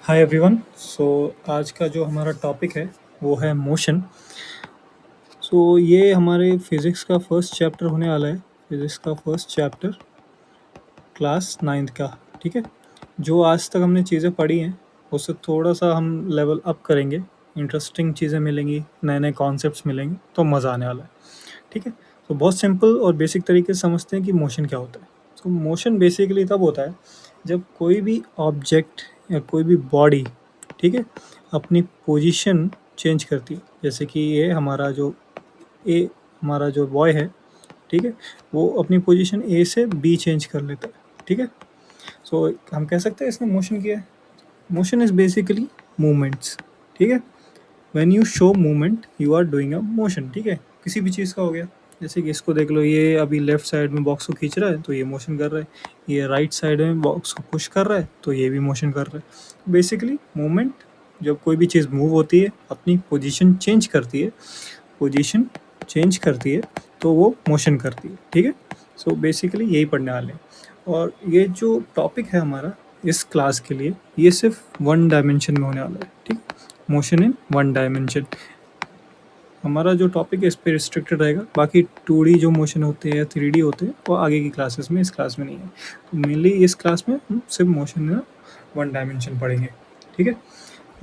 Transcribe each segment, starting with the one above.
Hi everyone. सो आज का जो हमारा टॉपिक है वो है मोशन। सो ये हमारे फिज़िक्स का फर्स्ट चैप्टर होने वाला है। फिज़िक्स का फर्स्ट चैप्टर क्लास नाइन्थ का। ठीक है, जो आज तक हमने चीज़ें पढ़ी हैं उससे थोड़ा सा हम लेवल अप करेंगे। इंटरेस्टिंग चीज़ें मिलेंगी, नए नए कॉन्सेप्ट्स मिलेंगे, तो मज़ा आने वाला है। ठीक है, तो बहुत सिंपल और बेसिक तरीके से समझते हैं कि मोशन क्या होता है। तो मोशन बेसिकली तब होता है जब कोई भी ऑब्जेक्ट या कोई भी बॉडी, ठीक है, अपनी पोजीशन चेंज करती है। जैसे कि ये हमारा जो बॉय है, ठीक है, वो अपनी पोजीशन ए से बी चेंज कर लेता है। ठीक है, सो हम कह सकते हैं इसने मोशन किया है। Motion is basically movements. ठीक है, when you show movement you are doing a motion. ठीक है, किसी भी चीज़ का हो गया, जैसे कि इसको देख लो, ये अभी लेफ्ट साइड में बॉक्स को खींच रहा है तो ये मोशन कर रहा है, ये राइट साइड में बॉक्स को पुश कर रहा है तो ये भी मोशन कर रहा है। बेसिकली मूवमेंट, जब कोई भी चीज़ मूव होती है, अपनी पोजीशन चेंज करती है तो वो मोशन करती है। ठीक है, सो बेसिकली यही पढ़ने वाले हैं। और ये जो टॉपिक है हमारा इस क्लास के लिए, ये सिर्फ वन डायमेंशन में होने वाला है। ठीक, मोशन इन वन डायमेंशन हमारा जो टॉपिक है, इस पे रिस्ट्रिक्टेड रहेगा। बाकी 2D जो मोशन होते हैं या 3D होते हैं वो आगे की क्लासेस में, इस क्लास में नहीं है। तो मेनली इस क्लास में हम सिर्फ मोशन इन वन डायमेंशन पढ़ेंगे। ठीक है,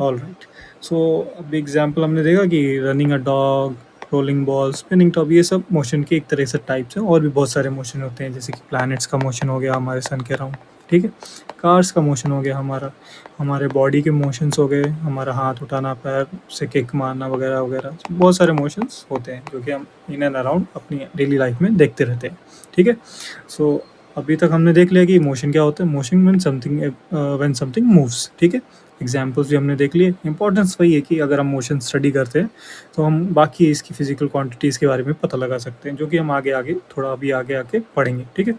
ऑल राइट। सो अब एग्जाम्पल हमने देखा कि running a dog, rolling ball, spinning top, ये सब मोशन के एक तरह से टाइप्स हैं। और भी बहुत सारे मोशन होते हैं, जैसे कि प्लैनेट्स का मोशन हो गया हमारे सन के अराउंड। ठीक है, कार्स का मोशन हो गया, हमारे बॉडी के मोशंस हो गए, हमारा हाथ उठाना, पैर से किक मारना वगैरह वगैरह। बहुत सारे मोशंस होते हैं जो कि हम इन एंड अराउंड अपनी डेली लाइफ में देखते रहते हैं। ठीक है, सो अभी तक हमने देख लिया कि मोशन क्या होता है। Motion when something moves. ठीक है, एग्जाम्पल्स भी हमने देख लिए। इंपॉर्टेंस वही है कि अगर हम मोशन स्टडी करते हैं तो हम बाकी इसकी फिजिकल क्वांटिटीज़ के बारे में पता लगा सकते हैं, जो कि हम आगे आगे थोड़ा अभी आगे आके पढ़ेंगे। ठीक है,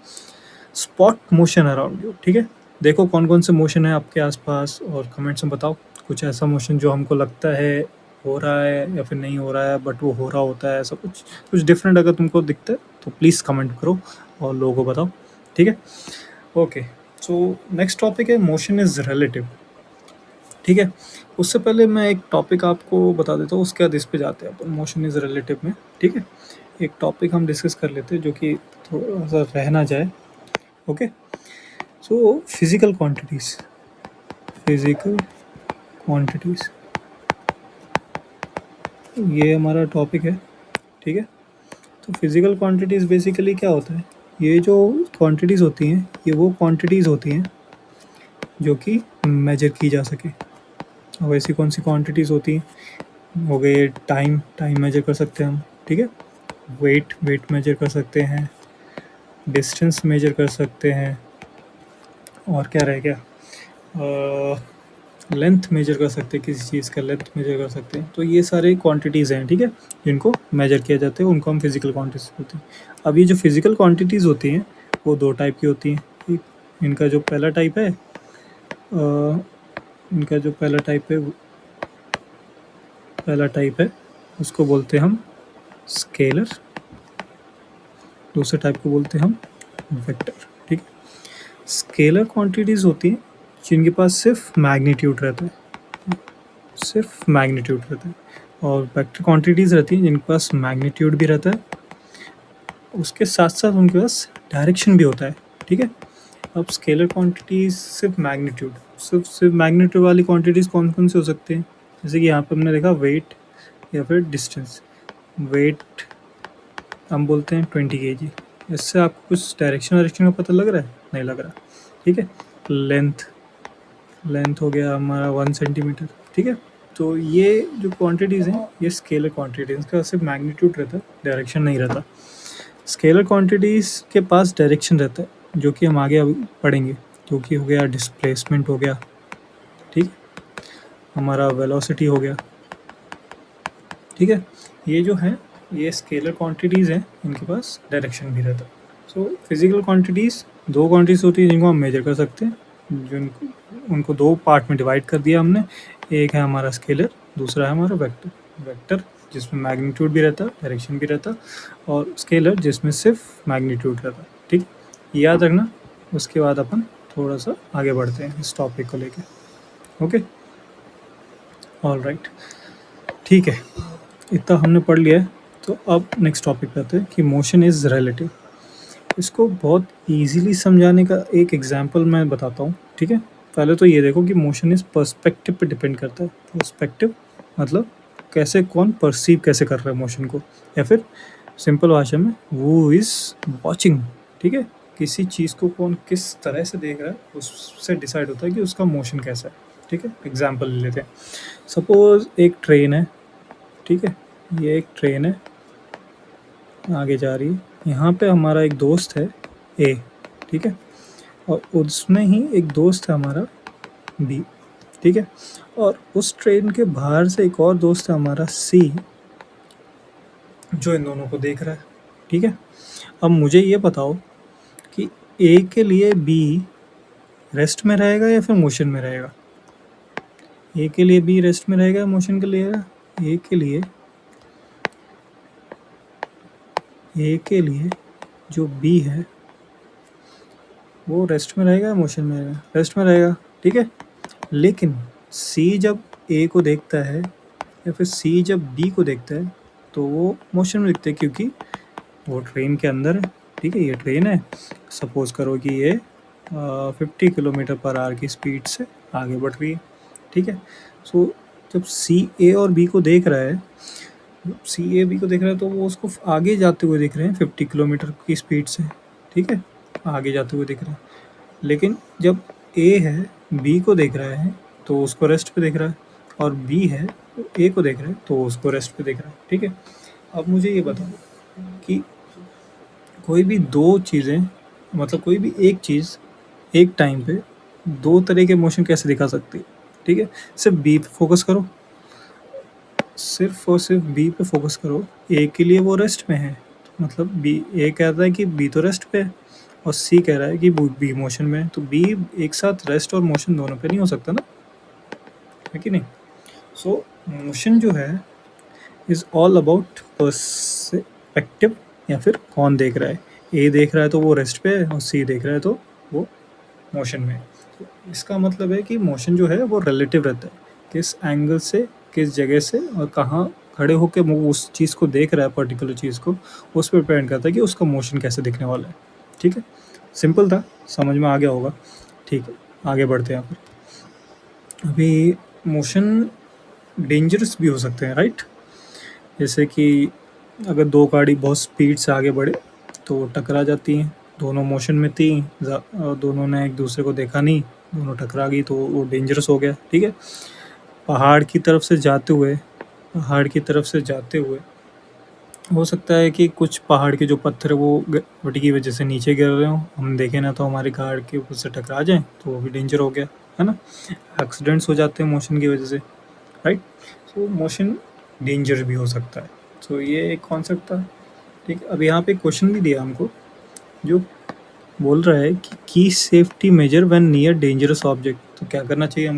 स्पॉट मोशन अराउंड यू। ठीक है, देखो कौन कौन से मोशन है आपके आसपास और कमेंट्स में बताओ कुछ ऐसा मोशन जो हमको लगता है हो रहा है या फिर नहीं हो रहा है, बट वो हो रहा होता है। ऐसा कुछ कुछ डिफरेंट अगर तुमको दिखता है तो प्लीज़ कमेंट करो और लोगों को बताओ। ठीक है, ओके। सो नेक्स्ट टॉपिक है मोशन इज़ रिलेटिव। ठीक है, उससे पहले मैं एक टॉपिक आपको बता देता हूँ, उसके बाद इस पे जाते हैं अपन मोशन इज़ रिलेटिव में। ठीक है, एक टॉपिक हम डिस्कस कर लेते हैं जो कि थोड़ा सा रह ना जाए। ओके, सो फिजिकल क्वांटिटीज़ ये हमारा टॉपिक है। ठीक है, तो फिजिकल क्वांटिटीज़ बेसिकली क्या होता है, ये जो क्वांटिटीज़ होती हैं ये वो क्वांटिटीज़ होती हैं जो कि मेजर की जा सके। अब ऐसी कौन सी क्वांटिटीज़ होती हैं, हो गए टाइम मेजर कर सकते हैं हम। ठीक है, वेट मेजर कर सकते हैं, डिस्टेंस मेजर कर सकते हैं, और क्या रह गया, लेंथ मेजर कर सकते हैं, किसी चीज़ का लेंथ मेजर कर सकते हैं। तो ये सारे क्वांटिटीज़ हैं, ठीक है, जिनको मेजर किया जाता है, उनको हम फिजिकल क्वांटिटीज़ बोलते हैं। अब ये जो फिजिकल क्वांटिटीज़ होती हैं वो दो टाइप की होती हैं। इनका जो पहला टाइप है पहला टाइप है उसको बोलते हैं हम स्केलर, दूसरे टाइप को बोलते हैं हम वेक्टर। ठीक है, स्केलर क्वांटिटीज़ होती हैं जिनके पास सिर्फ मैग्नीट्यूड रहता है, और वेक्टर क्वांटिटीज़ रहती हैं जिनके पास मैग्नीट्यूड भी रहता है, उसके साथ साथ उनके पास डायरेक्शन भी होता है। ठीक है, अब स्केलर क्वांटिटीज़ सिर्फ मैग्नीट्यूड वाली क्वांटिटीज़ कौन कौन सी हो सकती हैं, जैसे कि यहाँ पे हमने देखा वेट या फिर डिस्टेंस। वेट हम बोलते हैं 20 kg, इससे आपको कुछ डायरेक्शन का पता लग रहा है? नहीं लग रहा। ठीक है, लेंथ हो गया हमारा 1 सेंटीमीटर। ठीक है, तो ये जो क्वांटिटीज़ हैं ये स्केलर क्वांटिटीज़, इसका सिर्फ मैग्नीट्यूड रहता है, डायरेक्शन नहीं रहता। स्केलर क्वांटिटीज़ के पास डायरेक्शन रहता है, जो कि हम आगे अभी पढ़ेंगे, जो कि हो गया डिस्प्लेसमेंट हो गया, ठीक, हमारा वेलोसिटी हो गया। ठीक है, ये जो है ये स्केलर क्वांटिटीज़ हैं, इनके पास डायरेक्शन भी रहता है। सो फिजिकल क्वांटिटीज़ दो क्वांटिटीज़ होती है जिनको हम मेजर कर सकते हैं, उनको दो पार्ट में डिवाइड कर दिया हमने। एक है हमारा स्केलर, दूसरा है हमारा वेक्टर जिसमें मैग्नीट्यूड भी रहता है, डायरेक्शन भी रहता, और स्केलर जिसमें सिर्फ मैग्नीट्यूड रहता। ठीक, याद रखना। उसके बाद अपन थोड़ा सा आगे बढ़ते हैं इस टॉपिक को लेके। ओके, ऑल राइट, ठीक है, इतना हमने पढ़ लिया है। तो अब नेक्स्ट टॉपिक पे आते हैं कि मोशन इज़ रिलेटिव। इसको बहुत इजीली समझाने का एक एग्जांपल मैं बताता हूँ, ठीक है। पहले तो ये देखो कि मोशन इज पर्सपेक्टिव पे डिपेंड करता है। पर्सपेक्टिव मतलब कैसे कौन परसीव कैसे कर रहा है मोशन को, या फिर सिंपल भाषा में वो इज वॉचिंग, ठीक है। किसी चीज़ को कौन किस तरह से देख रहा है उससे डिसाइड होता है कि उसका मोशन कैसा है, ठीक है। एग्जाम्पल ले लेते हैं, सपोज एक ट्रेन है, ठीक है। ये एक ट्रेन है, आगे जा रही है। यहाँ पे हमारा एक दोस्त है ए, ठीक है, और उसमें ही एक दोस्त है हमारा बी, ठीक है। और उस ट्रेन के बाहर से एक और दोस्त है हमारा सी, जो इन दोनों को देख रहा है, ठीक है। अब मुझे ये बताओ कि ए के लिए बी रेस्ट में रहेगा या फिर मोशन में रहेगा। ए के लिए बी रेस्ट में रहेगा, मोशन के लिए ए के लिए जो बी है वो रेस्ट में रहेगा, मोशन में रहेगा, रेस्ट में रहेगा, ठीक है। लेकिन सी जब ए को देखता है या फिर सी जब बी को देखता है तो वो मोशन में दिखता है, क्योंकि वो ट्रेन के अंदर है, ठीक है। ये ट्रेन है, सपोज करो कि ये 50 किलोमीटर पर आवर की स्पीड से आगे बढ़ रही है, ठीक है। सो जब सी ए और बी को देख रहा है, सी ए बी को देख रहा है तो वो उसको आगे जाते हुए देख रहे हैं 50 किलोमीटर की स्पीड से, ठीक है, आगे जाते हुए देख रहे हैं। लेकिन जब ए है बी को देख रहा है तो उसको रेस्ट पे देख रहा है, और बी है तो ए को देख रहा है तो उसको रेस्ट पे देख रहा है, ठीक है। अब मुझे ये बताओ कि कोई भी दो चीज़ें, मतलब कोई भी एक चीज़ एक टाइम पे दो तरह के मोशन कैसे दिखा सकती है, ठीक है। सिर्फ बी पे फोकस करो, सिर्फ और सिर्फ बी पे फोकस करो। ए के लिए वो रेस्ट में है, मतलब बी, ए कहता है कि बी तो रेस्ट पे है और सी कह रहा है कि बी मोशन में है, तो बी एक साथ रेस्ट और मोशन दोनों पे नहीं हो सकता ना, है कि नहीं। सो मोशन जो है इज ऑल अबाउट पर्सपेक्टिव, या फिर कौन देख रहा है। ए देख रहा है तो वो रेस्ट पे है और सी देख रहा है तो वो मोशन में है। तो इसका मतलब है कि मोशन जो है वो रिलेटिव रहता है, किस एंगल से, किस जगह से और कहाँ खड़े होकर वो उस चीज़ को देख रहा है, पर्टिकुलर चीज़ को, उस पर डिपेंड करता है कि उसका मोशन कैसे दिखने वाला है, ठीक है। सिंपल था, समझ में आ गया होगा, ठीक है। आगे बढ़ते हैं फिर। अभी मोशन डेंजरस भी हो सकते हैं, राइट। जैसे कि अगर दो गाड़ी बहुत स्पीड से आगे बढ़े तो वो टकरा जाती हैं, दोनों मोशन में थी, दोनों ने एक दूसरे को देखा नहीं, दोनों टकरा गई तो वो डेंजरस हो गया, ठीक है। पहाड़ की तरफ से जाते हुए हो सकता है कि कुछ पहाड़ के जो पत्थर वो वटी की वजह से नीचे गिर रहे हो, हम देखें ना तो हमारी कार के ऊपर से टकरा जाए तो वो भी डेंजर हो गया, है ना। एक्सीडेंट्स हो जाते हैं मोशन की वजह से, राइट। सो मोशन डेंजर भी हो सकता है। सो ये एक कॉन्सेप्ट था, ठीक है। अब यहाँ पे क्वेश्चन भी दिया हमको, जो बोल रहा है कि key safety measure when near dangerous object. तो क्या करना चाहिए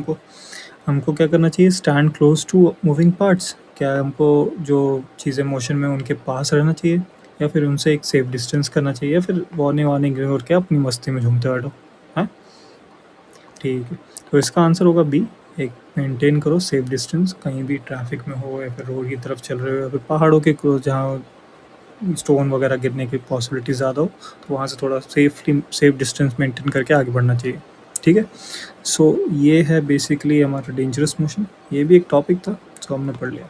हमको क्या करना चाहिए, stand close to moving parts. क्या हमको जो चीज़ें मोशन में उनके पास रहना चाहिए, या फिर उनसे एक सेफ डिस्टेंस करना चाहिए, या फिर वार्निंग इग्नोर के अपनी मस्ती में झूमते बैठो, हाँ, ठीक है। तो इसका आंसर होगा बी, एक मेंटेन करो सेफ डिस्टेंस, कहीं भी ट्रैफिक में हो या फिर रोड की तरफ चल रहे हो या फिर पहाड़ों के जहाँ स्टोन वगैरह गिरने की पॉसिबिलिटी ज़्यादा हो तो वहाँ से थोड़ा सेफ डिस्टेंस मेंटेन करके आगे बढ़ना चाहिए, ठीक है। सो ये है बेसिकली हमारा डेंजरस मोशन, ये भी एक टॉपिक था जो हमने पढ़ लिया,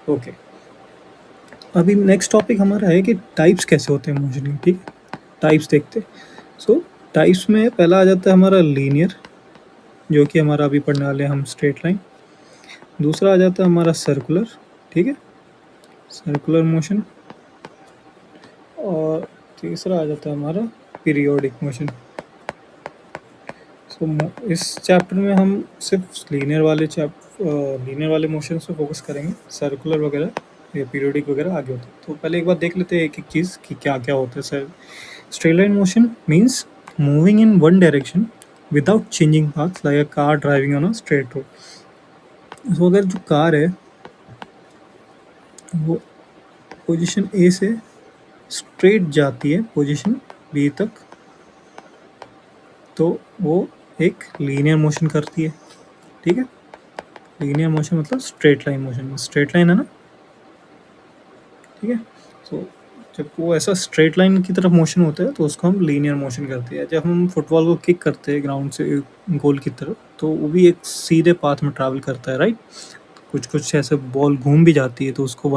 ओके। अभी नेक्स्ट टॉपिक हमारा है कि टाइप्स कैसे होते हैं मोशन के, ठीक। टाइप्स देखते हैं। सो टाइप्स में पहला आ जाता है हमारा लीनियर, जो कि हमारा अभी पढ़ने वाले हैं हम, स्ट्रेट लाइन। दूसरा आ जाता है हमारा सर्कुलर, ठीक है, सर्कुलर मोशन। और तीसरा आ जाता है हमारा पीरियोडिक मोशन। सो इस चैप्टर में हम सिर्फ लीनियर वाले मोशन पे फोकस करेंगे, सर्कुलर वगैरह या पीरियोडिक वगैरह आगे होते हैं। तो पहले एक बार देख लेते हैं एक एक चीज़ कि क्या क्या होता है। Sir, straight line motion means moving in one direction without changing path, like a car driving on a straight road. तो अगर जो कार है वो पोजीशन ए से स्ट्रेट जाती है पोजीशन बी तक, तो वो एक लीनियर मोशन करती है, ठीक है। लीनियर मोशन मतलब straight line motion, straight line है ना, ठीक है। सो जब वो ऐसा स्ट्रेट लाइन की तरफ मोशन होता है तो उसको हम लीनियर मोशन करते हैं। जब हम फुटबॉल को किक करते हैं ग्राउंड से गोल की तरफ, तो वो भी एक सीधे पाथ में ट्रैवल करता है, राइट। कुछ कुछ ऐसे बॉल घूम भी जाती है तो उसको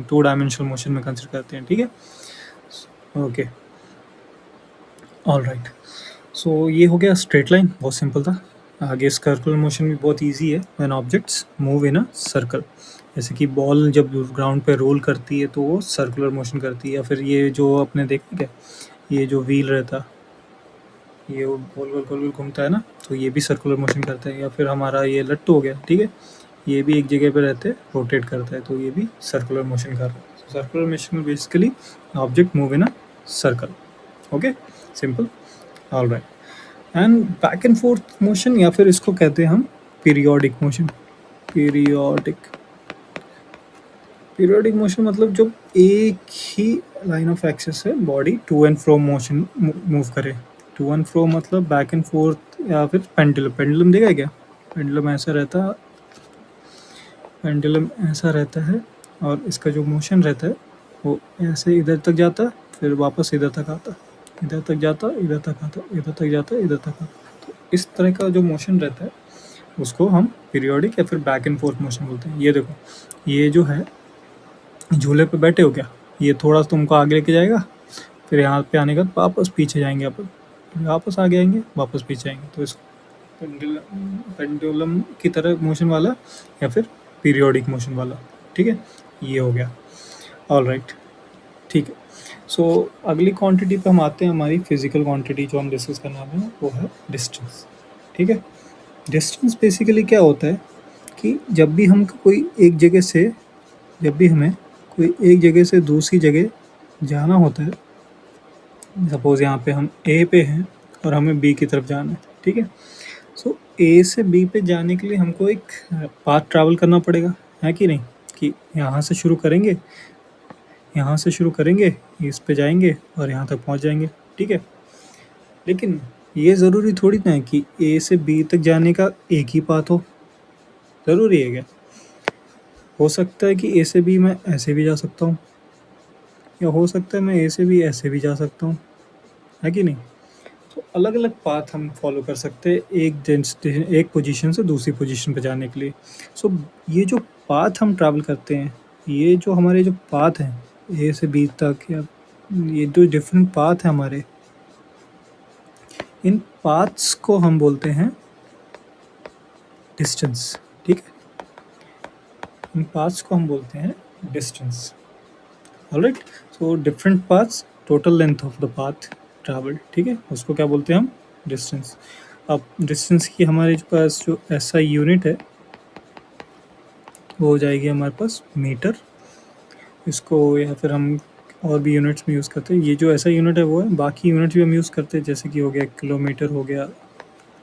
2 डायमेंशनल मोशन में कंसिडर करते हैं, ठीक है। Okay, all right. सो ये हो गया स्ट्रेट लाइन, बहुत सिंपल था। आगे सर्कुलर मोशन भी बहुत इजी है, when objects move in a circle. जैसे कि बॉल जब ग्राउंड पे रोल करती है तो वो सर्कुलर मोशन करती है, या फिर ये जो आपने देखा क्या, ये जो व्हील रहता, ये वो गोल गोल गोल गोल घूमता है ना, तो ये भी सर्कुलर मोशन करता है। या फिर हमारा ये लट्टू हो गया, ठीक है, ये भी एक जगह पे रहते रोटेट करता है, तो ये भी सर्कुलर मोशन कर रहा है। सर्कुलर मोशन में basically object move in a circle. Okay, simple, all right. And back and forth motion, या फिर इसको कहते हैं हम periodic motion. Periodic periodic motion मतलब जब एक ही लाइन ऑफ एक्सिस से body to and fro motion move करे। टू एंड फ्रो मतलब बैक एंड फोर्थ, या फिर पेंडुलम। पेंडुलम देखा है क्या? पेंडुलम ऐसा रहता, पेंडुलम ऐसा रहता है, और इसका जो मोशन रहता है वो ऐसे इधर तक जाता, फिर वापस इधर तक आता, इधर तक जाता, इधर तक आता, इधर तक जाता, इधर तक आता। तो इस तरह का जो मोशन रहता है उसको हम पीरियोडिक या फिर बैक एंड फोर्थ मोशन बोलते हैं। ये देखो, ये जो है, झूले पे बैठे हो क्या, ये थोड़ा सा तुमको आगे लेके जाएगा, फिर यहाँ पे आने के बाद वापस पीछे जाएंगे, अपन वापस आगे आएंगे, वापस पीछे आएंगे। तो इसको पेंडुलम की तरह मोशन वाला या फिर पीरियोडिक मोशन वाला, ठीक है, ये हो गया। ऑल राइट, ठीक है। सो अगली क्वांटिटी पे हम आते हैं, हमारी फिजिकल क्वांटिटी जो हम डिस्कस करने वाले हैं वो है डिस्टेंस, ठीक है। डिस्टेंस बेसिकली क्या होता है कि जब भी हम कोई एक जगह से, जब भी हमें कोई एक जगह से दूसरी जगह जाना होता है, सपोज़ यहाँ पे हम ए पे हैं और हमें बी की तरफ जाना है, ठीक है। सो ए से बी पे जाने के लिए हमको एक पाथ ट्रैवल करना पड़ेगा, है कि नहीं, कि यहाँ से शुरू करेंगे, यहाँ से शुरू करेंगे, इस पे जाएंगे और यहाँ तक पहुँच जाएंगे, ठीक है। लेकिन ये ज़रूरी थोड़ी ना है कि ए से बी तक जाने का एक ही पाथ हो, ज़रूरी है क्या? हो सकता है कि ए से बी मैं ऐसे भी जा सकता हूँ, या हो सकता है मैं ए से बी ऐसे भी जा सकता हूँ, है कि नहीं। तो अलग अलग पाथ हम फॉलो कर सकते हैं एक पोजीशन से दूसरी पोजीशन पे जाने के लिए। सो ये जो पाथ हम ट्रैवल करते हैं, ये जो हमारे जो पाथ हैं ए से बी तक, या ये जो डिफरेंट पाथ हैं हमारे, इन पाथ्स को हम बोलते हैं डिस्टेंस, ठीक है। इन पाथ्स को हम बोलते हैं distance, alright. So different paths, total length of the path travel, ठीक है, उसको क्या बोलते हैं हम, डिस्टेंस। अब डिस्टेंस की हमारे पास जो एसआई यूनिट है वो हो जाएगी हमारे पास मीटर। इसको या फिर हम और भी यूनिट्स में यूज़ करते हैं। ये जो ऐसा यूनिट है वो है, बाकी यूनिट भी हम यूज़ करते हैं, जैसे कि हो गया किलोमीटर हो गया,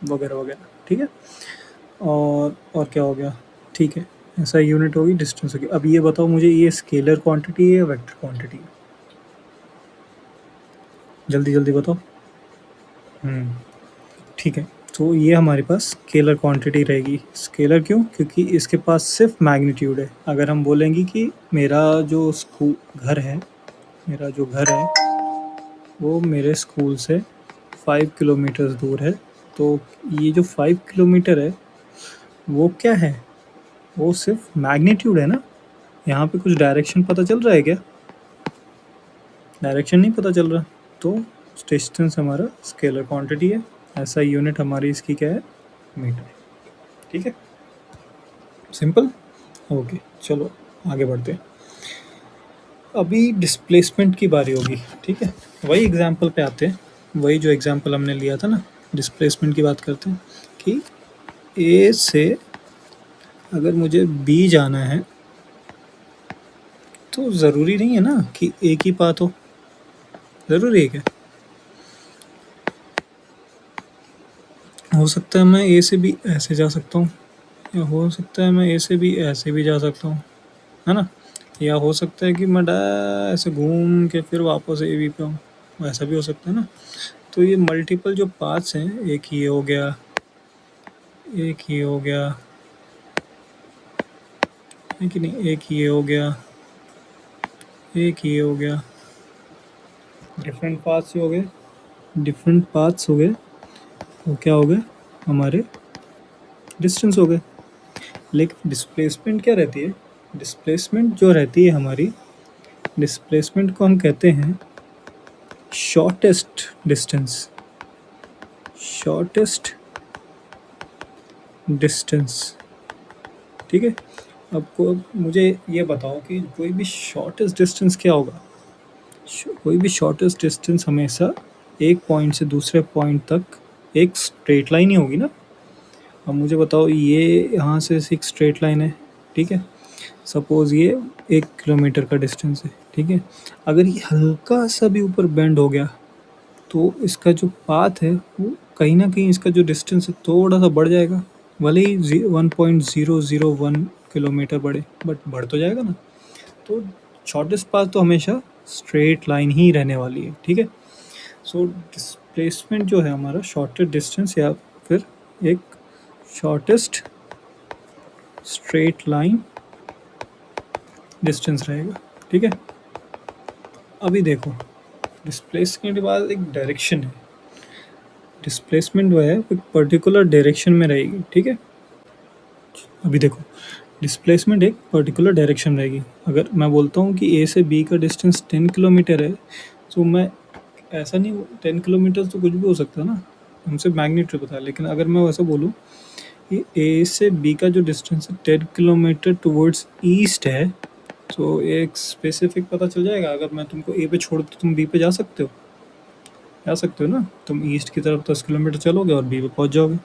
वगैरह वगैरह, ठीक है। और क्या हो गया, ठीक है, ऐसा यूनिट होगी, डिस्टेंस होगी। अब ये बताओ मुझे, ये स्केलर क्वांटिटी है या वेक्टर क्वांटिटी है? जल्दी जल्दी बताओ। ठीक है, तो ये हमारे पास स्केलर क्वांटिटी रहेगी। स्केलर क्यों? क्योंकि इसके पास सिर्फ मैग्नीट्यूड है। अगर हम बोलेंगे कि मेरा जो घर है, मेरा जो घर है वो मेरे स्कूल से 5 किलोमीटर दूर है, तो ये जो 5 किलोमीटर है वो क्या है, वो सिर्फ मैग्नीट्यूड है ना। यहाँ पे कुछ डायरेक्शन पता चल रहा है क्या? डायरेक्शन नहीं पता चल रहा, तो डिस्टेंस हमारा स्केलर क्वांटिटी है। ऐसा यूनिट हमारी इसकी क्या है, मीटर, ठीक है, सिंपल। ओके, चलो आगे बढ़ते हैं। अभी डिस्प्लेसमेंट की बारी होगी, ठीक है। वही एग्जांपल पे आते हैं, वही जो एग्जांपल हमने लिया था ना, डिस्प्लेसमेंट की बात करते हैं कि ए से अगर मुझे बी जाना है तो ज़रूरी नहीं है ना कि एक ही पाथ हो, ज़रूरी है क्या? हो सकता है मैं ए से बी ऐसे जा सकता हूँ, या हो सकता है मैं ए से बी ऐसे भी जा सकता हूँ, है ना। या हो सकता है कि मैं ऐसे घूम के फिर वापस ए बी पे आऊँ, ऐसा भी हो सकता है ना। तो ये मल्टीपल जो पाथ्स हैं, एक ये हो गया, एक ये हो गया, है कि नहीं, एक ये हो गया, एक ये हो गया, डिफरेंट पाथ्स हो गए, डिफरेंट पाथ्स हो गए, वो क्या हो गए, हमारे डिस्टेंस हो गए। लेकिन डिस्प्लेसमेंट क्या रहती है, डिस्प्लेसमेंट जो रहती है हमारी, डिस्प्लेसमेंट को हम कहते हैं शॉर्टेस्ट डिस्टेंस, शॉर्टेस्ट डिस्टेंस, ठीक है। आपको मुझे ये बताओ कि कोई भी शॉर्टेस्ट डिस्टेंस क्या होगा, कोई भी शॉर्टेस्ट डिस्टेंस हमेशा एक पॉइंट से दूसरे पॉइंट तक एक स्ट्रेट लाइन ही होगी ना। अब मुझे बताओ, ये यहाँ से एक स्ट्रेट लाइन है, ठीक है, सपोज़ ये 1 किलोमीटर का डिस्टेंस है, ठीक है। अगर ये हल्का सा भी ऊपर बेंड हो गया तो इसका जो पाथ है वो कहीं ना कहीं, इसका जो डिस्टेंस है थोड़ा सा बढ़ जाएगा, भले ही 1.001 किलोमीटर बढ़े, बट बढ़ तो जाएगा ना। तो शॉर्टेस्ट पाथ तो हमेशा स्ट्रेट लाइन ही रहने वाली है, ठीक है। सो डिस्प्लेसमेंट जो है हमारा शॉर्टेस्ट डिस्टेंस या फिर एक शॉर्टेस्ट स्ट्रेट लाइन डिस्टेंस रहेगा, ठीक है। अभी देखो, डिस्प्लेसमेंट के बाद एक डायरेक्शन है, डिस्प्लेसमेंट जो है एक पर्टिकुलर डायरेक्शन में रहेगी, ठीक है। अभी देखो, डिस्प्लेसमेंट एक पर्टिकुलर डायरेक्शन रहेगी। अगर मैं बोलता हूँ कि ए से बी का डिस्टेंस 10 किलोमीटर है, तो मैं ऐसा नहीं, 10 किलोमीटर तो कुछ भी हो सकता है ना, हमसे मैग्नीट्यूड पता है। लेकिन अगर मैं वैसा बोलूँ कि ए से बी का जो डिस्टेंस है 10 किलोमीटर टुवर्ड्स ईस्ट है, तो एक स्पेसिफिक पता चल जाएगा। अगर मैं तुमको ए पे छोड़ तो तुम बी पे जा सकते हो ना, तुम ईस्ट की तरफ 10 किलोमीटर चलोगे और बी पे पहुंच जाओगे।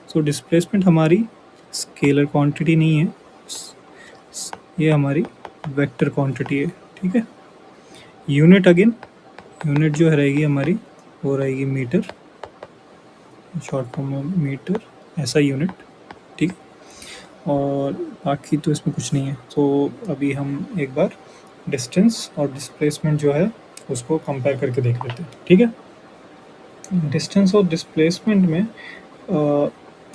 सो डिस्प्लेसमेंट हमारी स्केलर क्वांटिटी नहीं है, ये हमारी वेक्टर क्वांटिटी है, ठीक है। यूनिट अगेन, यूनिट जो रहेगी हमारी वो रहेगी मीटर, शॉर्ट फॉर्म में मीटर, ऐसा यूनिट, ठीक। और बाकी तो इसमें कुछ नहीं है। तो अभी हम एक बार डिस्टेंस और डिस्प्लेसमेंट जो है उसको कंपेयर करके देख लेते हैं, ठीक है। डिस्टेंस और डिस्प्लेसमेंट में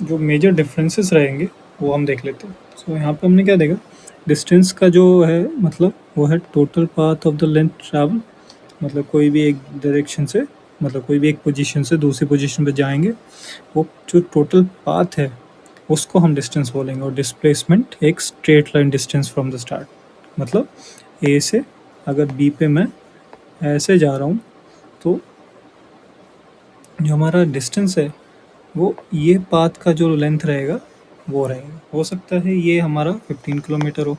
जो मेजर डिफरेंसेस रहेंगे वो हम देख लेते हैं। सो यहाँ पे हमने क्या देखा, डिस्टेंस का जो है मतलब वो है total path of the length travel, मतलब कोई भी एक डायरेक्शन से, मतलब कोई भी एक पोजीशन से दूसरी पोजीशन पे जाएंगे, वो जो टोटल पाथ है उसको हम डिस्टेंस बोलेंगे। और डिस्प्लेसमेंट एक straight line distance from the start, मतलब ए से अगर बी पे मैं ऐसे जा रहा हूँ तो जो हमारा डिस्टेंस है वो ये पाथ का जो लेंथ रहेगा वो रहेगा। हो सकता है ये हमारा 15 किलोमीटर हो,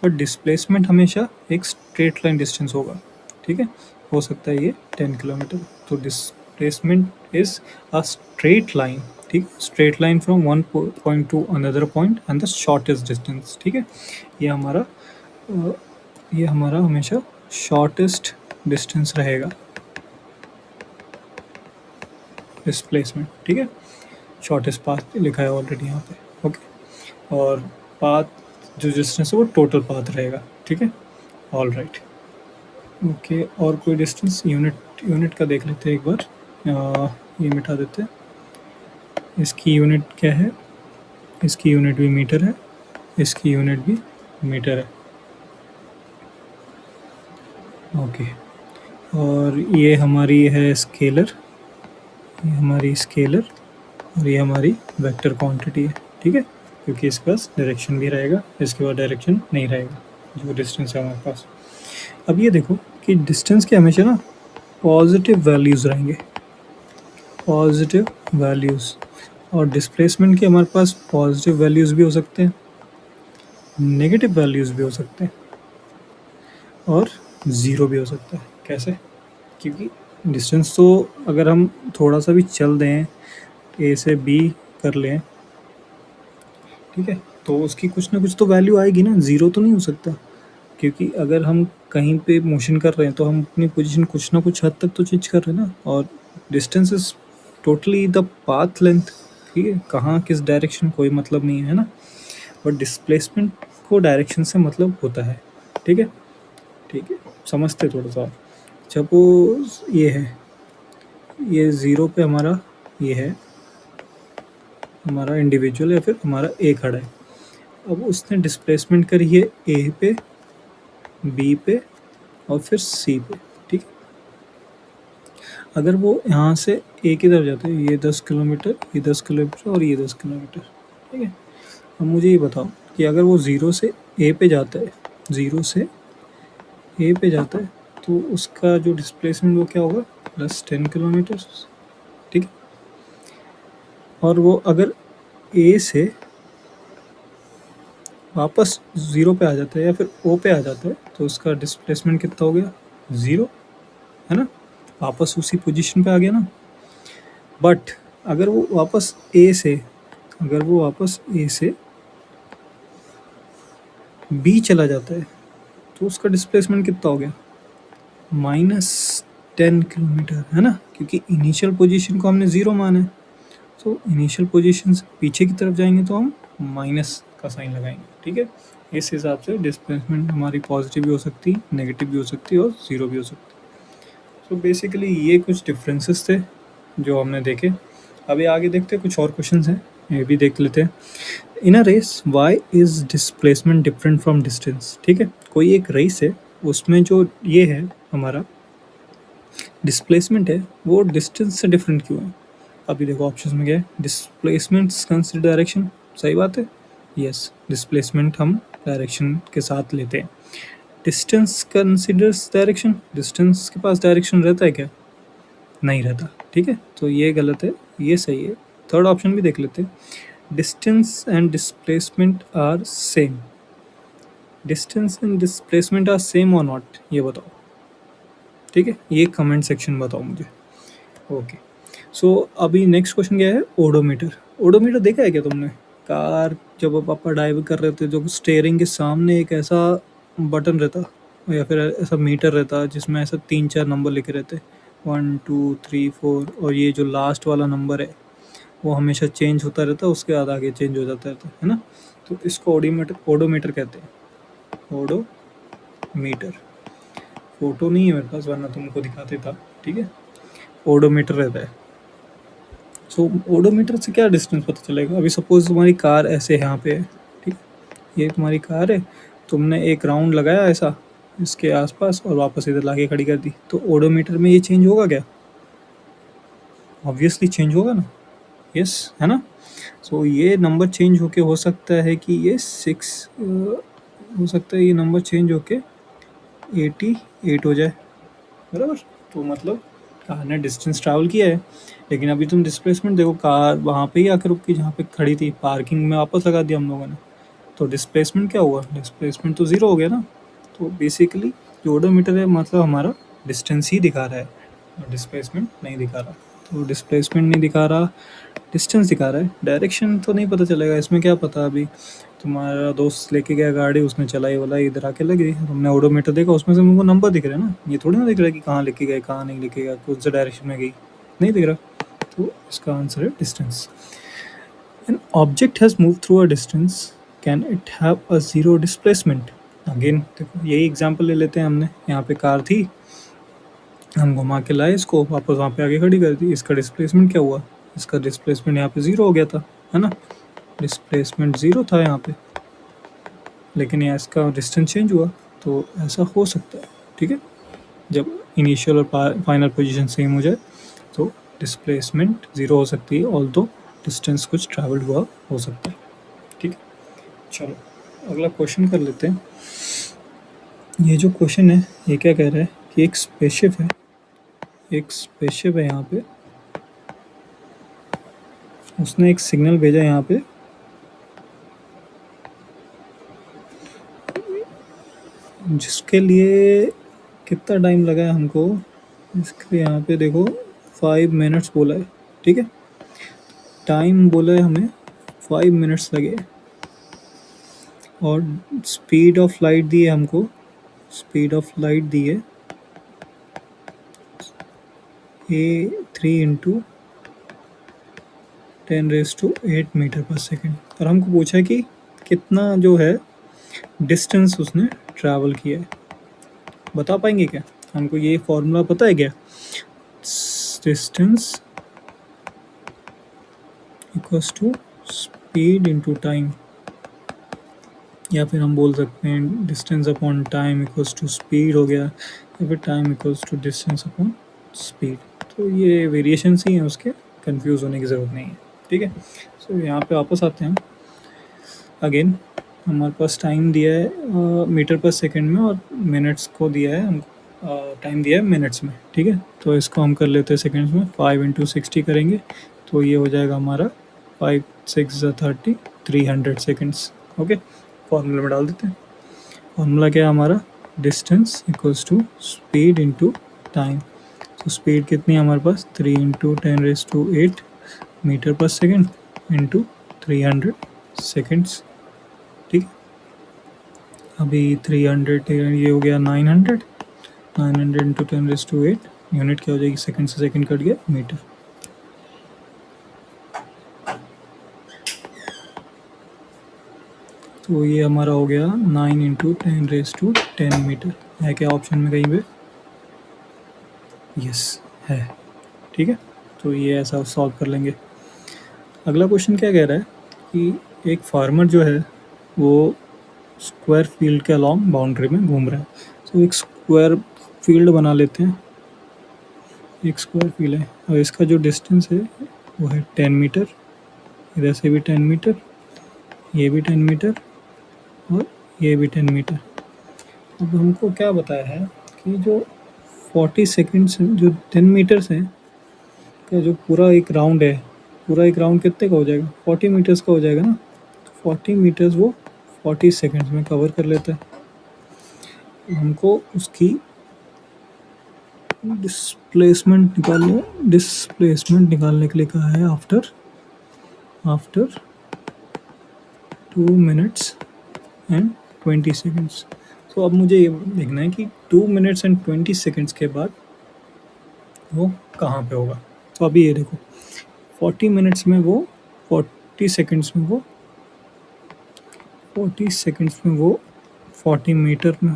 बट डिस्प्लेसमेंट हमेशा एक स्ट्रेट लाइन डिस्टेंस होगा, ठीक है। हो सकता है ये 10 किलोमीटर। तो displacement is a straight line, ठीक, straight line from one point to another point and the shortest distance, ठीक है। ये हमारा ये हमारा हमेशा शॉर्टेस्ट डिस्टेंस रहेगा डिस्प्लेसमेंट, ठीक है। शॉर्टेस्ट पाथ लिखा है ऑलरेडी यहाँ पे, ओके। और पाथ जो डिस्टेंस है वो टोटल पाथ रहेगा, ठीक है। All right, okay. और कोई डिस्टेंस यूनिट का देख लेते हैं एक बार। ये मिटा देते हैं, इसकी यूनिट क्या है, इसकी यूनिट भी मीटर है, इसकी यूनिट भी मीटर है, ओके। और ये हमारी है स्केलर, ये हमारी स्केलर, और ये हमारी वेक्टर क्वांटिटी है, ठीक है। क्योंकि इसके पास डायरेक्शन भी रहेगा, इसके पास डायरेक्शन नहीं रहेगा, जो डिस्टेंस है हमारे पास। अब ये देखो कि डिस्टेंस के हमेशा ना पॉजिटिव वैल्यूज़ रहेंगे, पॉजिटिव वैल्यूज़। और डिस्प्लेसमेंट के हमारे पास पॉजिटिव वैल्यूज़ भी हो सकते हैं, नेगेटिव वैल्यूज़ भी हो सकते हैं, और ज़ीरो भी हो सकता है। कैसे? क्योंकि डिस्टेंस तो अगर हम थोड़ा सा भी चल दें, ए से बी कर लें, ठीक है, तो उसकी कुछ ना कुछ तो वैल्यू आएगी ना, ज़ीरो तो नहीं हो सकता। क्योंकि अगर हम कहीं पे मोशन कर रहे हैं तो हम अपनी पोजीशन कुछ ना कुछ हद तक तो चेंज कर रहे हैं ना। और distance is totally the path length, ठीक है, कहाँ किस डायरेक्शन कोई मतलब नहीं है ना। बट डिस्प्लेसमेंट को डायरेक्शन से मतलब होता है, ठीक है, ठीक है। समझते थोड़ा सा। सपोज ये है, ये ज़ीरो पे हमारा ये है, हमारा इंडिविजुअल या फिर हमारा ए खड़ा है। अब उसने डिस्प्लेसमेंट करी है ए पे, बी पे और फिर सी पे, ठीक है। अगर वो यहाँ से ए की तरफ जाता है, ये 10 किलोमीटर, ये 10 किलोमीटर और ये 10 किलोमीटर, ठीक है। अब मुझे ये बताओ कि अगर वो ज़ीरो से ए पे जाता है, ज़ीरो से ए पे जाता है, तो उसका जो डिस्प्लेसमेंट वो क्या होगा, +10 किलोमीटर, ठीक है। और वो अगर ए से वापस ज़ीरो पे आ जाता है या फिर ओ पे आ जाता है, तो उसका डिस्प्लेसमेंट कितना हो गया, 0, है ना। वापस उसी पोजीशन पे आ गया ना। बट अगर वो वापस ए से, अगर वो वापस ए से बी चला जाता है, तो उसका डिस्प्लेसमेंट कितना हो गया, -10 किलोमीटर, है ना। क्योंकि इनिशियल पोजीशन को हमने 0 माना है, तो इनिशियल पोजीशन से पीछे की तरफ जाएंगे तो हम माइनस का साइन लगाएंगे, ठीक है। इस हिसाब से डिस्प्लेसमेंट हमारी पॉजिटिव भी हो सकती है, नेगेटिव भी हो सकती है और 0 भी हो सकती है। तो बेसिकली ये कुछ डिफरेंसेस थे जो हमने देखे। अभी आगे देखते हैं, कुछ और क्वेश्चंस हैं, ये भी देख लेते हैं। In a race why is displacement different from distance, ठीक है। कोई एक रेस है, उसमें जो ये है हमारा डिस्प्लेसमेंट है, वो डिस्टेंस से डिफरेंट क्यों है। अभी देखो ऑप्शन में क्या है, डिस्प्लेसमेंट कंसिडर डायरेक्शन, सही बात है, यस। डिस्प्लेसमेंट हम डायरेक्शन के साथ लेते हैं। डिस्टेंस कंसिडर्स डायरेक्शन, डिस्टेंस के पास डायरेक्शन रहता है क्या, नहीं रहता, ठीक है। तो ये गलत है, ये सही है। थर्ड ऑप्शन भी देख लेते हैं, distance and displacement are same, distance and displacement are same और नॉट, ये बताओ, ठीक है। ये कमेंट सेक्शन बताओ मुझे। ओके, सो अभी नेक्स्ट क्वेश्चन क्या है, ओडोमीटर। ओडोमीटर देखा है क्या तुमने, कार जब पापा ड्राइव कर रहे थे, जो स्टेयरिंग के सामने एक ऐसा बटन रहता या फिर ऐसा मीटर रहता जिसमें ऐसा 3-4 नंबर लिखे रहते, 1 2 3 4, और ये जो लास्ट वाला नंबर है वो हमेशा चेंज होता रहता है, उसके बाद आगे चेंज हो जाता रहता है ना। तो इसको ओडोमीटर कहते हैं, ओडोमीटर। फोटो नहीं है मेरे पास, वरना तुमको दिखाते था, ठीक है। ओडोमीटर रहता है। सो ओडोमीटर से क्या डिस्टेंस पता चलेगा। अभी सपोज तुम्हारी कार ऐसे यहाँ पे है, ठीक, ये तुम्हारी कार है, तुमने एक राउंड लगाया ऐसा इसके आसपास और वापस इधर लाके खड़ी कर दी, तो ओडोमीटर में ये चेंज होगा क्या, ऑब्वियसली चेंज होगा ना, यस, है ना। सो ये नंबर चेंज होके हो सकता है कि ये 6 हो सकता है, ये नंबर चेंज होके 88 हो जाए, बराबर। तो मतलब कार ने डिस्टेंस ट्रैवल किया है, लेकिन अभी तुम डिस्प्लेसमेंट देखो, कार वहाँ पे ही आकर रुकी जहाँ पे खड़ी थी, पार्किंग में वापस लगा दिया हम लोगों ने, तो डिस्प्लेसमेंट क्या हुआ, डिस्प्लेसमेंट तो 0 हो गया ना। तो बेसिकली जो ओडोमीटर है मतलब हमारा डिस्टेंस ही दिखा रहा है और डिस्प्लेसमेंट नहीं दिखा रहा। तो डिस्प्लेसमेंट नहीं दिखा रहा, डिस्टेंस दिखा रहा है, डायरेक्शन तो नहीं पता चलेगा इसमें, क्या पता। अभी तुम्हारा दोस्त लेके गया गाड़ी, उसने चलाई वाला इधर आके लगी, तुमने ओडोमीटर देखा, उसमें से मुझको नंबर दिख रहा है ना, ये थोड़ी ना दिख रहा है कि कहाँ लेके गए कहाँ नहीं लेके गया, कौन सा डायरेक्शन में गई, नहीं दिख रहा। तो इसका आंसर है distance. An object has move through a distance, can it have a zero displacement. Again देखो यही एग्जाम्पल ले लेते हैं हमने, यहाँ पे कार थी, हम घुमा के लाए इसको, वापस वहाँ पे आगे खड़ी कर दी, इसका डिस्प्लेसमेंट क्या हुआ, इसका डिस्प्लेसमेंट यहाँ पे 0 हो गया था, है ना। डिस्प्लेसमेंट 0 था यहाँ पे, लेकिन यहाँ इसका डिस्टेंस चेंज हुआ, तो ऐसा हो सकता है, ठीक है। जब इनिशियल और फाइनल पोजीशन सेम हो जाए तो डिस्प्लेसमेंट 0 हो सकती है, ऑल्दो डिस्टेंस कुछ ट्रैवल्ड हुआ हो सकता है, ठीक है। चलो अगला क्वेश्चन कर लेते हैं। ये जो क्वेश्चन है ये क्या कह रहा है कि एक स्पेसशिप है, एक स्पेसशिप है यहाँ पे, उसने एक सिग्नल भेजा यहाँ पे, जिसके लिए कितना टाइम लगा है हमको, इसके यहाँ पे देखो 5 मिनट्स बोला है, ठीक है। टाइम बोला है हमें 5 मिनट्स लगे, और स्पीड ऑफ लाइट दी है हमको, स्पीड ऑफ लाइट दी है A3 × 10⁸ मीटर पर सेकेंड, और हमको पूछा है कि कितना जो है डिस्टेंस उसने ट्रैवल किया है। बता पाएंगे क्या, हमको ये फॉर्मूला पता है क्या, distance equals to speed into time, या फिर हम बोल सकते हैं distance upon time equals to speed हो गया, या फिर time equals to distance upon speed. तो ये वेरिएशंस ही हैं उसके, कंफ्यूज होने की ज़रूरत नहीं है, ठीक है। सो यहाँ पे वापस आते हैं अगेन। हमारे पास टाइम दिया है मीटर पर सेकंड में, और मिनट्स को दिया है हमको, टाइम दिया है मिनट्स में, ठीक है। तो इसको हम कर लेते हैं सेकंड्स में, 5 × 60 करेंगे तो ये हो जाएगा हमारा 5 6 30 300 सेकंड्स। ओके, फॉर्मूला में डाल देते हैं। फॉर्मूला क्या है हमारा, distance equals to speed into time. तो स्पीड कितनी है हमारे पास, 3 × 10⁸ मीटर पर सेकंड इंटू 300 सेकंड्स, ठीक है। अभी 300 ये हो गया 900 × 10⁸ यूनिट क्या हो जाएगी, सेकंड से सेकंड कट गया मीटर। तो ये हमारा हो गया 9 × 10⁻10 मीटर। है क्या ऑप्शन में कहीं पे, यस है, ठीक है। तो ये ऐसा सॉल्व कर लेंगे। अगला क्वेश्चन क्या कह रहा है कि एक फार्मर जो है वो स्क्वायर फील्ड के अलॉन्ग बाउंड्री में घूम रहा है। तो एक स्क्वायर फील्ड बना लेते हैं, एक स्क्वायर फील्ड है और इसका जो डिस्टेंस है वो है 10 मीटर, इधर से भी 10 मीटर, ये भी 10 मीटर और ये भी 10 मीटर। अब हमको क्या बताया है कि जो 40 सेकंड्स जो 10 मीटर्स हैं का जो पूरा एक राउंड है, पूरा एक राउंड कितने का हो जाएगा, 40 मीटर्स का हो जाएगा ना। तो 40 मीटर्स वो 40 सेकंड्स में कवर कर लेता है। हमको उसकी डिस्प्लेसमेंट निकालने के लिए कहा है आफ्टर 2 मिनट्स एंड 20 सेकंड्स। तो अब मुझे ये देखना है कि 2 मिनट्स एंड 20 सेकंड्स के बाद वो कहाँ पे होगा। तो अभी ये देखो 40 मिनट्स में वो 40 सेकंड्स में वो 40 मीटर में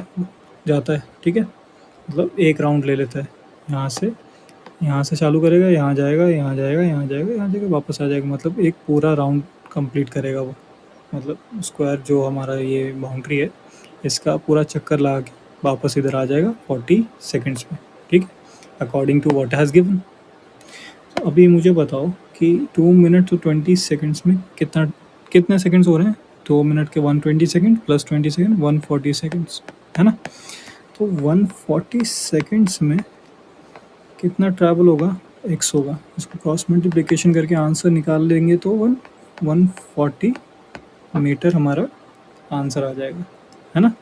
जाता है, ठीक है। मतलब एक राउंड ले लेता है, यहाँ से चालू करेगा, यहाँ जाएगा, यहाँ जाएगा, यहाँ जाएगा, यहाँ जाएगा, वापस आ जाएगा। मतलब एक पूरा राउंड कंप्लीट करेगा वो। मतलब स्क्वायर जो हमारा ये बाउंड्री है इसका पूरा चक्कर लगा के वापस इधर आ जाएगा 40 सेकंड्स में, ठीक है, according to what has given. तो अभी मुझे बताओ कि 2 मिनट तो 20 सेकंड्स में कितने सेकंड्स हो रहे हैं। 2 मिनट के 120 सेकंड प्लस 20 सेकंड 140 सेकंड्स, है ना। तो 140 सेकंड्स में कितना ट्रैवल होगा, x होगा। इसको क्रॉस मल्टीप्लिकेशन करके आंसर निकाल लेंगे तो 140 मीटर हमारा आंसर आ जाएगा, है ना।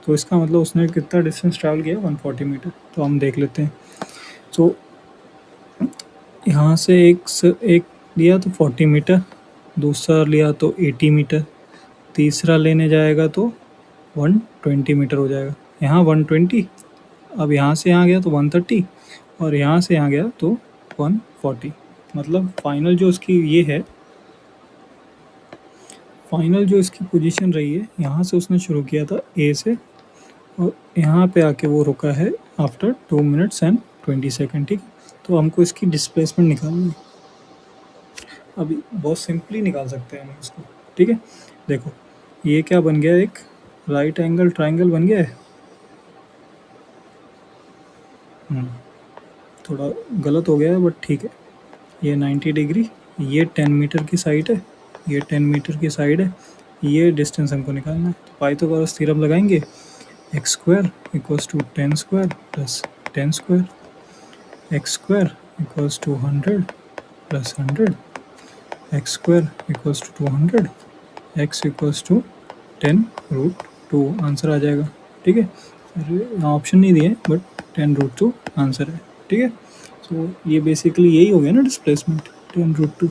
तो इसका मतलब उसने कितना डिस्टेंस ट्रैवल किया, 140 मीटर। तो हम देख लेते हैं। तो यहाँ से एक लिया तो 40 मीटर, दूसरा लिया तो 80 मीटर, तीसरा लेने जाएगा तो 120 मीटर हो जाएगा। यहाँ 120, अब यहाँ से यहाँ गया तो 130 और यहाँ से यहाँ गया तो 140। मतलब फाइनल जो इसकी पोजीशन रही है, यहाँ से उसने शुरू किया था ए से और यहाँ पे आके वो रुका है आफ्टर 2 मिनट्स एंड 20 सेकंड, ठीक। तो हमको इसकी डिस्प्लेसमेंट निकालनी है। अभी बहुत सिंपली निकाल सकते हैं हम इसको, ठीक है। देखो ये क्या बन गया, एक राइट एंगल ट्राइंगल बन गया है। थोड़ा गलत हो गया है बट ठीक है। ये 90 डिग्री, ये 10 मीटर की साइड है, ये 10 मीटर की साइड है, ये डिस्टेंस हमको निकालना है। तो पाइथागोरस थ्योरम लगाएंगे, x² = 10² + 10², x² = 100 + 100, x² = 200, x = 10√2 answer आ जाएगा, ठीक है। यहाँ ऑप्शन नहीं दिए बट 10√2 आंसर है, ठीक है। तो ये बेसिकली यही हो गया ना डिस्प्लेसमेंट, 10√2।